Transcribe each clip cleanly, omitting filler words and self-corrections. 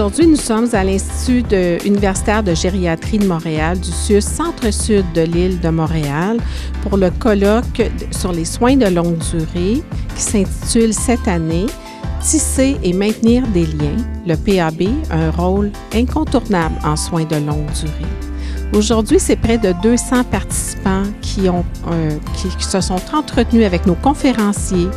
Aujourd'hui, nous sommes à l'Institut universitaire de gériatrie de Montréal, du CIUS, centre-sud de l'île de Montréal, pour le colloque sur les soins de longue durée qui s'intitule cette année « Tisser et maintenir des liens, le PAB, un rôle incontournable en soins de longue durée ». Aujourd'hui, c'est près de 200 participants qui se sont entretenus avec nos conférenciers,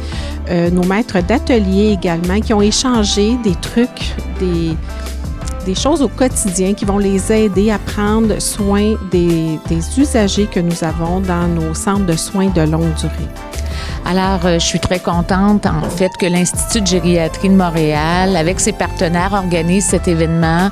nos maîtres d'atelier également, qui ont échangé des trucs, des choses au quotidien qui vont les aider à prendre soin des usagers que nous avons dans nos centres de soins de longue durée. Alors, je suis très contente, en fait, que l'Institut de gériatrie de Montréal, avec ses partenaires, organise cet événement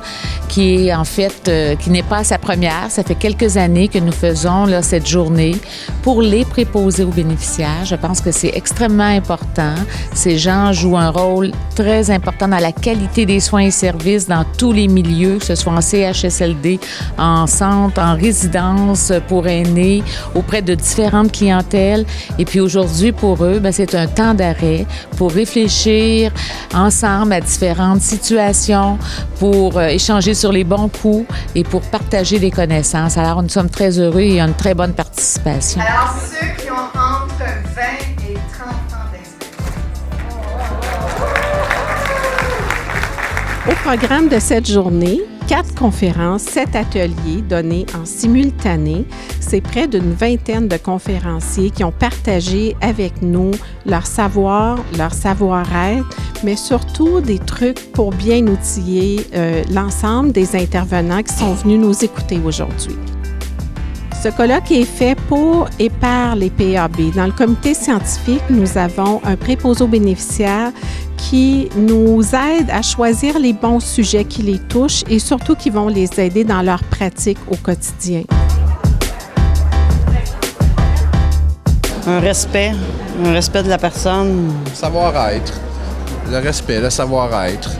qui est, en fait, qui n'est pas à sa première. Ça fait quelques années que nous faisons là, cette journée pour les préposés aux bénéficiaires. Je pense que c'est extrêmement important. Ces gens jouent un rôle très important dans la qualité des soins et services dans tous les milieux, que ce soit en CHSLD, en centre, en résidence pour aînés, auprès de différentes clientèles. Et puis aujourd'hui, pour eux, bien, c'est un temps d'arrêt pour réfléchir ensemble à différentes situations, pour échanger sur les bons coups et pour partager des connaissances. Alors, nous sommes très heureux et il y a une très bonne participation. Alors, ceux qui ont entre 20 et 30 ans d'expérience. Au programme de cette journée, 4 conférences, 7 ateliers donnés en simultané. C'est près d'une vingtaine de conférenciers qui ont partagé avec nous leur savoir, leur savoir-être, mais surtout des trucs pour bien outiller l'ensemble des intervenants qui sont venus nous écouter aujourd'hui. Ce colloque est fait pour et par les PAB. Dans le comité scientifique, nous avons un préposé aux bénéficiaires qui nous aide à choisir les bons sujets qui les touchent et surtout qui vont les aider dans leur pratique au quotidien. Un respect de la personne. Savoir-être, le respect, le savoir-être.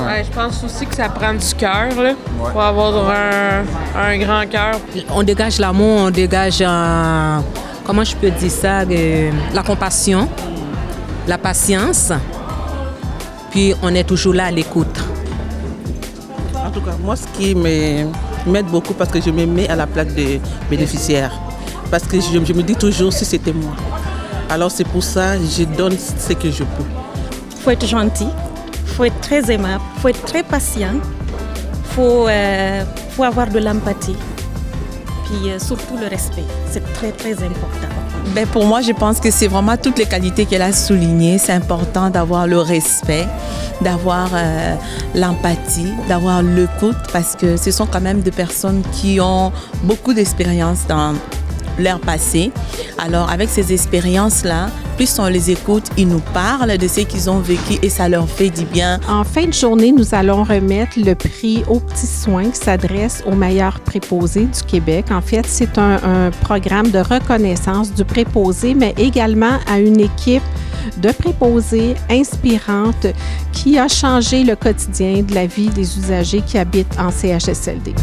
Ouais, je pense aussi que ça prend du cœur, là. Faut avoir un grand cœur. On dégage l'amour, on dégage, comment je peux dire ça, la compassion, la patience. Puis on est toujours là à l'écoute. En tout cas, moi, ce qui m'aide beaucoup, parce que je me mets à la place des bénéficiaires. Parce que je me dis toujours, si c'était moi. Alors c'est pour ça que je donne ce que je peux. Il faut être gentil, il faut être très aimable, il faut être très patient, il faut avoir de l'empathie. Puis surtout le respect, c'est très, très important. Ben pour moi, je pense que c'est vraiment toutes les qualités qu'elle a soulignées. C'est important d'avoir le respect, d'avoir l'empathie, d'avoir l'écoute, parce que ce sont quand même des personnes qui ont beaucoup d'expérience dans leur passé. Alors, avec ces expériences-là, plus on les écoute, ils nous parlent de ce qu'ils ont vécu et ça leur fait du bien. En fin de journée, nous allons remettre le prix aux petits soins qui s'adresse aux meilleurs préposés du Québec. En fait, c'est un programme de reconnaissance du préposé, mais également à une équipe de préposés inspirante qui a changé le quotidien de la vie des usagers qui habitent en CHSLD.